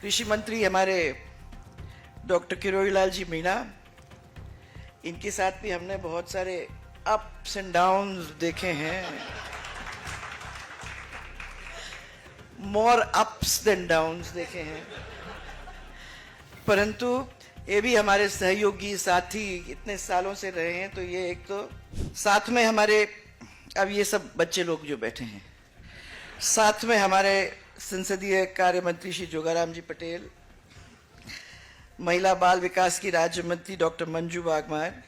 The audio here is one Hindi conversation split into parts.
कृषि मंत्री हमारे डॉक्टर किरोड़ीलाल जी मीणा, इनके साथ भी हमने बहुत सारे अप्स एंड डाउन्स देखे हैं, मोर अप्स देन डाउन्स देखे हैं, परंतु ये भी हमारे सहयोगी साथी इतने सालों से रहे हैं। तो ये एक तो साथ में हमारे, अब ये सब बच्चे लोग जो बैठे हैं, साथ में हमारे संसदीय कार्य मंत्री श्री जोगाराम जी पटेल, महिला बाल विकास की राज्य मंत्री डॉक्टर मंजू बागमार,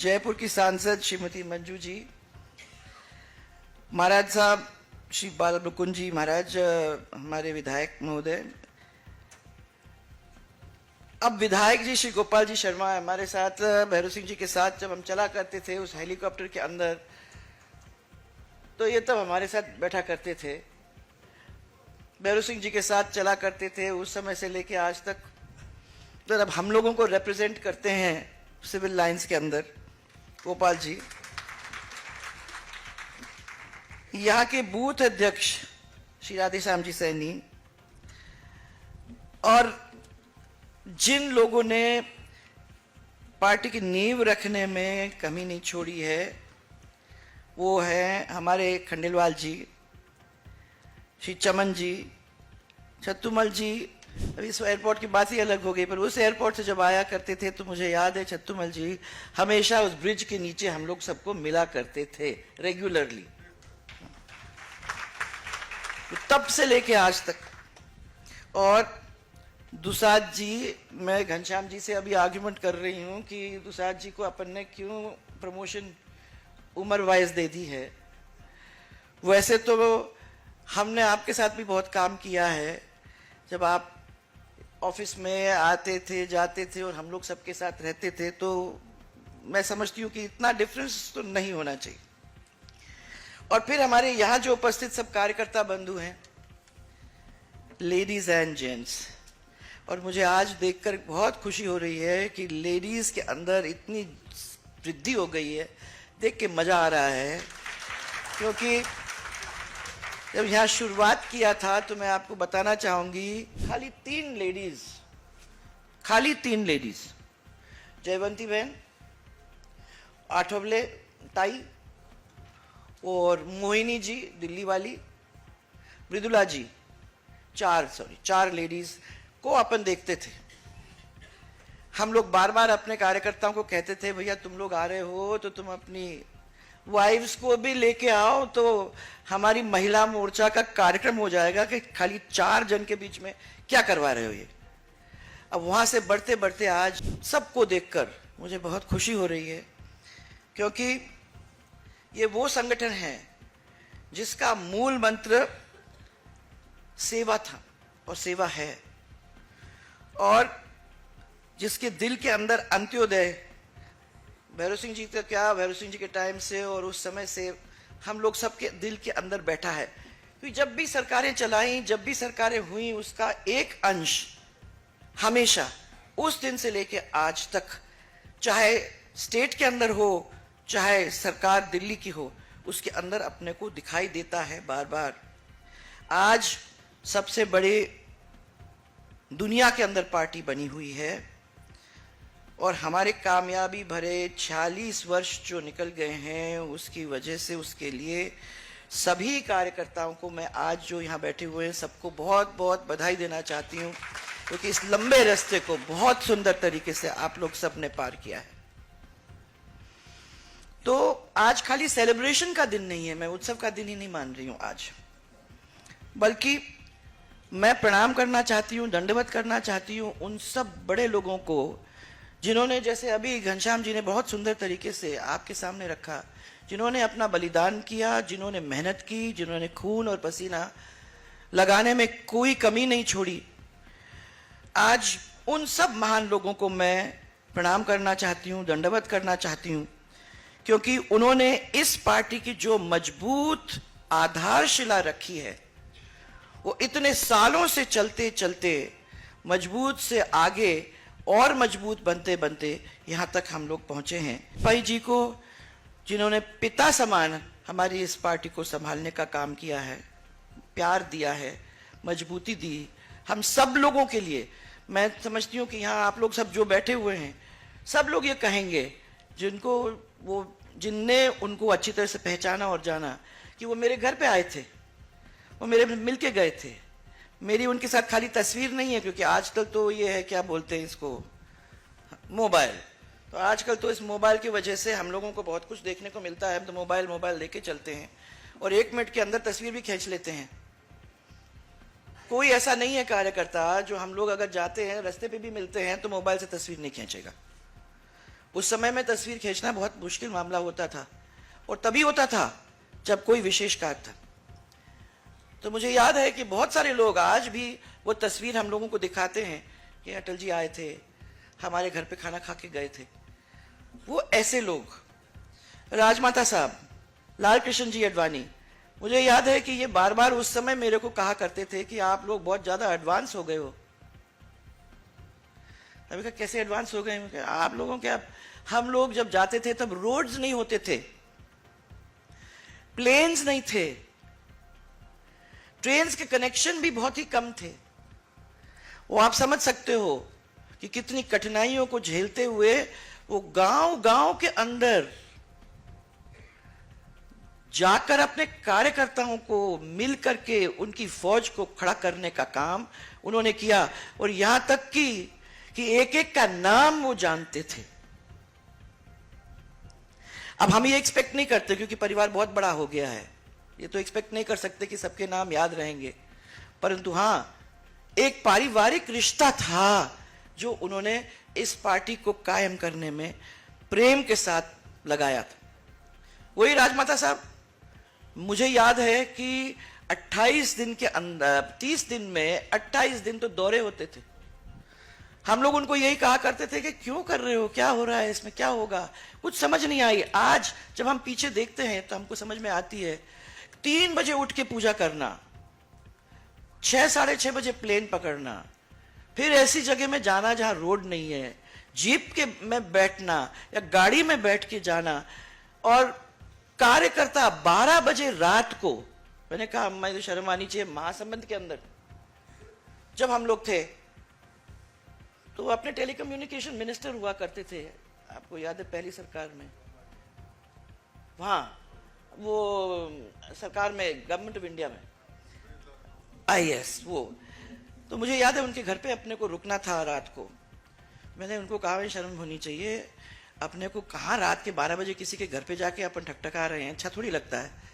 जयपुर की सांसद श्रीमती मंजू जी, महाराज साहब श्री बाल मुकुंद जी महाराज, हमारे विधायक महोदय, अब विधायक जी श्री गोपाल जी शर्मा हमारे साथ, भैरव सिंह जी के साथ जब हम चला करते थे उस हेलीकॉप्टर के अंदर, तो ये तब हमारे साथ बैठा करते थे, भैरव सिंह जी के साथ चला करते थे उस समय से लेके आज तक। तो अब हम लोगों को रिप्रेजेंट करते हैं सिविल लाइंस के अंदर गोपाल जी। यहाँ के बूथ अध्यक्ष श्री राधेश्याम जी सैनी, और जिन लोगों ने पार्टी की नींव रखने में कमी नहीं छोड़ी है वो है हमारे खंडेलवाल जी, श्री चमन जी, छत्तूमल जी। अभी इस एयरपोर्ट की बात ही अलग हो गई, पर उस एयरपोर्ट से जब आया करते थे तो मुझे याद है छत्तूमल जी हमेशा उस ब्रिज के नीचे हम लोग सबको मिला करते थे रेगुलरली, तो तब से लेके आज तक। और दुसाद जी, मैं घनश्याम जी से अभी आर्ग्यूमेंट कर रही हूँ कि दुसाद जी को अपन ने क्यों प्रमोशन उम्र वाइज दे दी है। वैसे तो हमने आपके साथ भी बहुत काम किया है, जब आप ऑफिस में आते थे जाते थे और हम लोग सबके साथ रहते थे, तो मैं समझती हूँ कि इतना डिफरेंस तो नहीं होना चाहिए। और फिर हमारे यहाँ जो उपस्थित सब कार्यकर्ता बंधु हैं, लेडीज एंड जेंट्स, और मुझे आज देखकर बहुत खुशी हो रही है कि लेडीज के अंदर इतनी वृद्धि हो गई है, देख के मजा आ रहा है। क्योंकि जब यहाँ शुरुआत किया था तो मैं आपको बताना चाहूंगी, खाली तीन लेडीज, जयवंती बहन, आठवले ताई और मोहिनी जी दिल्ली वाली, मृदुला जी, चार लेडीज को अपन देखते थे। हम लोग बार बार अपने कार्यकर्ताओं को कहते थे, भैया तुम लोग आ रहे हो तो तुम अपनी वाइफ्स को भी लेके आओ, तो हमारी महिला मोर्चा का कार्यक्रम हो जाएगा कि खाली 4 जन के बीच में क्या करवा रहे हो ये। अब वहां से बढ़ते बढ़ते आज सबको देखकर मुझे बहुत खुशी हो रही है, क्योंकि ये वो संगठन है जिसका मूल मंत्र सेवा था और सेवा है, और जिसके दिल के अंदर अंत्योदय, भैरव सिंह जी का क्या, भैरव सिंह जी के टाइम से और उस समय से हम लोग सबके दिल के अंदर बैठा है। तो जब भी सरकारें चलाई, जब भी सरकारें हुई, उसका एक अंश हमेशा उस दिन से लेके आज तक, चाहे स्टेट के अंदर हो चाहे सरकार दिल्ली की हो, उसके अंदर अपने को दिखाई देता है बार बार। आज सबसे बड़े दुनिया के अंदर पार्टी बनी हुई है, और हमारे कामयाबी भरे 46 वर्ष जो निकल गए हैं उसकी वजह से, उसके लिए सभी कार्यकर्ताओं को मैं आज जो यहाँ बैठे हुए हैं सबको बहुत बहुत बधाई देना चाहती हूँ, क्योंकि इस लंबे रास्ते को बहुत सुंदर तरीके से आप लोग सब ने पार किया है। तो आज खाली सेलिब्रेशन का दिन नहीं है, मैं उत्सव का दिन ही नहीं मान रही हूँ आज, बल्कि मैं प्रणाम करना चाहती हूँ, दंडवत करना चाहती हूँ उन सब बड़े लोगों को जिन्होंने, जैसे अभी घनश्याम जी ने बहुत सुंदर तरीके से आपके सामने रखा, जिन्होंने अपना बलिदान किया, जिन्होंने मेहनत की, जिन्होंने खून और पसीना लगाने में कोई कमी नहीं छोड़ी। आज उन सब महान लोगों को मैं प्रणाम करना चाहती हूँ, दंडवत करना चाहती हूँ, क्योंकि उन्होंने इस पार्टी की जो मजबूत आधारशिला रखी है, वो इतने सालों से चलते चलते मजबूत से आगे और मजबूत बनते बनते यहाँ तक हम लोग पहुंचे हैं। भाई जी को, जिन्होंने पिता समान हमारी इस पार्टी को संभालने का काम किया है, प्यार दिया है, मजबूती दी, हम सब लोगों के लिए, मैं समझती हूँ कि यहाँ आप लोग सब जो बैठे हुए हैं, सब लोग ये कहेंगे जिनने उनको अच्छी तरह से पहचाना और जाना कि वो मेरे घर पे आए थे, वो मेरे मिल के गए थे। मेरी उनके साथ खाली तस्वीर नहीं है, क्योंकि आजकल तो ये है, क्या बोलते हैं इसको, मोबाइल। तो आजकल तो इस मोबाइल की वजह से हम लोगों को बहुत कुछ देखने को मिलता है। हम तो मोबाइल लेके चलते हैं और 1 मिनट के अंदर तस्वीर भी खींच लेते हैं। कोई ऐसा नहीं है कार्यकर्ता जो हम लोग अगर जाते हैं, रास्ते पे भी मिलते हैं, तो मोबाइल से तस्वीर नहीं खींचेगा। उस समय में तस्वीर खींचना बहुत मुश्किल मामला होता था, और तभी होता था जब कोई विशेष कार्य था। तो मुझे याद है कि बहुत सारे लोग आज भी वो तस्वीर हम लोगों को दिखाते हैं कि अटल जी आए थे, हमारे घर पे खाना खा के गए थे। वो ऐसे लोग, राजमाता साहब, लाल कृष्ण जी आडवाणी, मुझे याद है कि ये बार बार उस समय मेरे को कहा करते थे कि आप लोग बहुत ज्यादा एडवांस हो गए हो। अभी कहा कैसे एडवांस हो गए? आप लोगों के, हम लोग जब जाते थे तब रोड्स नहीं होते थे, प्लेन्स नहीं थे, ट्रेन्स के कनेक्शन भी बहुत ही कम थे। वो आप समझ सकते हो कि कितनी कठिनाइयों को झेलते हुए वो गांव के अंदर जाकर अपने कार्यकर्ताओं को मिल करके उनकी फौज को खड़ा करने का काम उन्होंने किया, और यहां तक कि एक एक का नाम वो जानते थे। अब हम ये एक्सपेक्ट नहीं करते, क्योंकि परिवार बहुत बड़ा हो गया है, ये तो एक्सपेक्ट नहीं कर सकते कि सबके नाम याद रहेंगे, परंतु हां, एक पारिवारिक रिश्ता था जो उन्होंने इस पार्टी को कायम करने में प्रेम के साथ लगाया था। वही राजमाता साहब, मुझे याद है कि 28 दिन के अंदर, 30 दिन में 28 दिन तो दौरे होते थे। हम लोग उनको यही कहा करते थे कि क्यों कर रहे हो, क्या हो रहा है इसमें, क्या होगा, कुछ समझ नहीं आई। आज जब हम पीछे देखते हैं तो हमको समझ में आती है। 3 बजे उठ के पूजा करना, 6 साढ़े 6 बजे प्लेन पकड़ना, फिर ऐसी जगह में जाना जहां रोड नहीं है, जीप के में बैठना या गाड़ी में बैठ के जाना, और कार्यकर्ता 12 बजे रात को, मैंने कहा मैं तो शर्म आनी चाहिए, महासंबंध के अंदर जब हम लोग थे तो अपने टेलीकम्युनिकेशन मिनिस्टर हुआ करते थे, आपको याद है पहली सरकार में, वहां वो सरकार में, गवर्नमेंट ऑफ इंडिया में, IAS वो। तो मुझे याद है उनके घर पे अपने को रुकना था रात को। मैंने उनको कहा शर्म होनी चाहिए, अपने को कहाँ रात के 12 बजे किसी के घर पे जाके अपन ठकठका रहे हैं, अच्छा थोड़ी लगता है।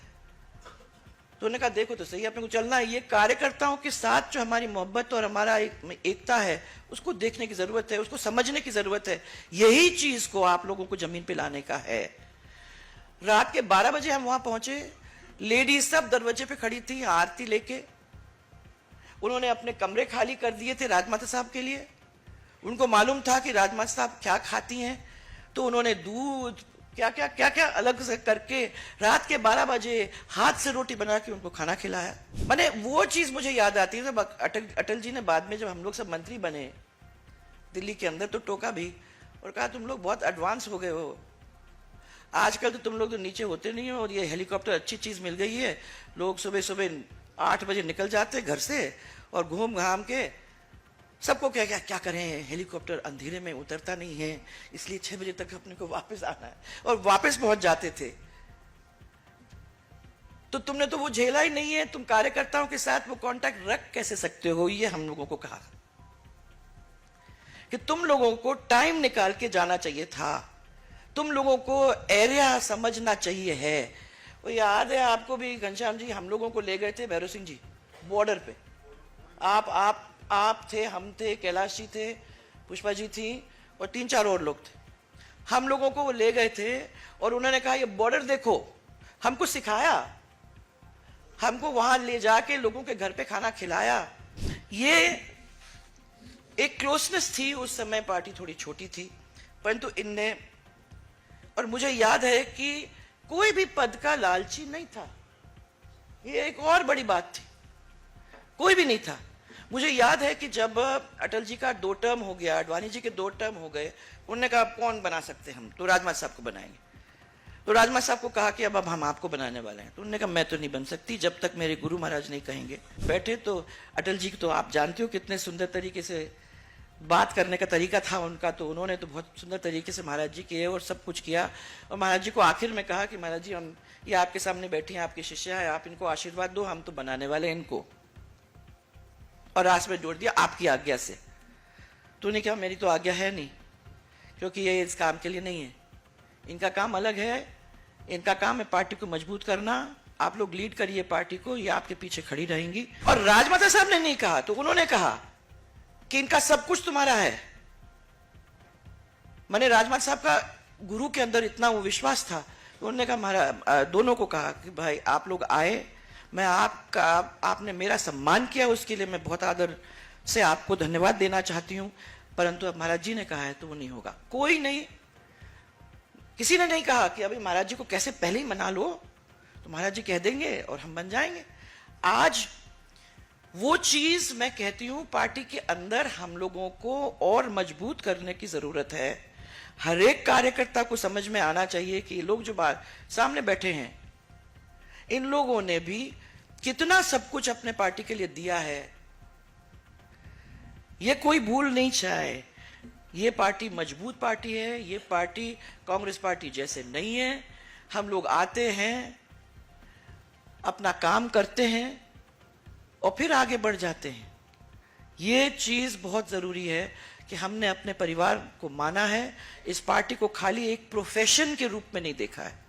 तो उन्होंने कहा देखो तो सही, अपने को चलना है, ये कार्यकर्ताओं के साथ जो हमारी मोहब्बत और हमारा एकता है उसको देखने की जरूरत है, उसको समझने की जरूरत है। यही चीज को आप लोगों को जमीन पे लाने का है। रात के 12 बजे हम वहां पहुंचे, लेडीज सब दरवाजे पे खड़ी थी आरती लेके। उन्होंने अपने कमरे खाली कर दिए थे राजमाता साहब के लिए। उनको मालूम था कि राजमाता साहब क्या खाती हैं, तो उन्होंने दूध क्या क्या अलग से करके रात के 12 बजे हाथ से रोटी बना के उनको खाना खिलाया। मैंने वो चीज मुझे याद आती है। अटल जी ने बाद में जब हम लोग सब मंत्री बने दिल्ली के अंदर, तो टोका भी और कहा तुम लोग बहुत एडवांस हो गए हो, आजकल तो तुम लोग तो नीचे होते नहीं हो, और ये हेलीकॉप्टर अच्छी चीज मिल गई है, लोग सुबह सुबह 8 बजे निकल जाते घर से और घूम घाम के, सबको क्या करें, हेलीकॉप्टर अंधेरे में उतरता नहीं है, इसलिए 6 बजे तक अपने को वापस आना है, और वापस पहुंच जाते थे। तो तुमने तो वो झेला ही नहीं है, तुम कार्यकर्ताओं के साथ वो कांटेक्ट रख कैसे सकते हो? ये हम लोगों को कहा कि तुम लोगों को टाइम निकाल के जाना चाहिए था, तुम लोगों को एरिया समझना चाहिए है। वो याद है आपको भी घनश्याम जी, हम लोगों को ले गए थे भैरव सिंह जी बॉर्डर पे। आप थे, हम थे, कैलाश जी थे, पुष्पा जी थी और 3-4 और लोग थे। हम लोगों को वो ले गए थे और उन्होंने कहा ये बॉर्डर देखो, हमको सिखाया, हमको वहां ले जाके लोगों के घर पे खाना खिलाया। ये एक क्लोजनेस थी। उस समय पार्टी थोड़ी छोटी थी, परंतु इनने, और मुझे याद है कि कोई भी पद का लालची नहीं था। ये एक और बड़ी बात थी, कोई भी नहीं था। मुझे याद है कि जब अटल जी का 2 टर्म हो गया, आडवाणी जी के 2 टर्म हो गए, उन्होंने कहा कौन बना सकते हम, तो राजमाता साहब को बनाएंगे। तो राजमा साहब को कहा कि अब हम आपको बनाने वाले हैं। तो उन्होंने कहा मैं तो नहीं बन सकती जब तक मेरे गुरु महाराज नहीं कहेंगे। बैठे तो अटल जी तो आप जानते हो कितने सुंदर तरीके से बात करने का तरीका था उनका, तो उन्होंने तो बहुत सुंदर तरीके से महाराज जी किए और सब कुछ किया। और महाराज जी को आखिर में कहा कि महाराज जी हम ये आपके सामने बैठी हैं, आपके शिष्य हैं, आप इनको आशीर्वाद दो, हम तो बनाने वाले हैं इनको। और रास में जोड़ दिया आपकी आज्ञा से। तो उन्हें कहा मेरी तो आज्ञा है नहीं, क्योंकि ये इस काम के लिए नहीं है, इनका काम अलग है। इनका काम है पार्टी को मजबूत करना, आप लोग लीड करिए पार्टी को, ये आपके पीछे खड़ी रहेंगी। और राजमाता साहब ने नहीं कहा, तो उन्होंने कहा कि इनका सब कुछ तुम्हारा है। मैंने राजमाता साहब का गुरु के अंदर इतना वो विश्वास था, तो उन्होंने कहा महाराज, दोनों को कहा कि भाई आप लोग आए, मैं आपने मेरा सम्मान किया, उसके लिए मैं बहुत आदर से आपको धन्यवाद देना चाहती हूं, परंतु अब महाराज जी ने कहा है तो वो नहीं होगा। कोई नहीं, किसी ने नहीं कहा कि अभी महाराज जी को कैसे पहले ही मना लो, तो महाराज जी कह देंगे और हम बन जाएंगे। आज वो चीज मैं कहती हूं पार्टी के अंदर हम लोगों को और मजबूत करने की जरूरत है। हर एक कार्यकर्ता को समझ में आना चाहिए कि लोग जो सामने बैठे हैं, इन लोगों ने भी कितना सब कुछ अपने पार्टी के लिए दिया है, ये कोई भूल नहीं चाहे। ये पार्टी मजबूत पार्टी है, ये पार्टी कांग्रेस पार्टी जैसे नहीं है। हम लोग आते हैं, अपना काम करते हैं और फिर आगे बढ़ जाते हैं। ये चीज बहुत जरूरी है कि हमने अपने परिवार को माना है, इस पार्टी को खाली एक प्रोफेशन के रूप में नहीं देखा है।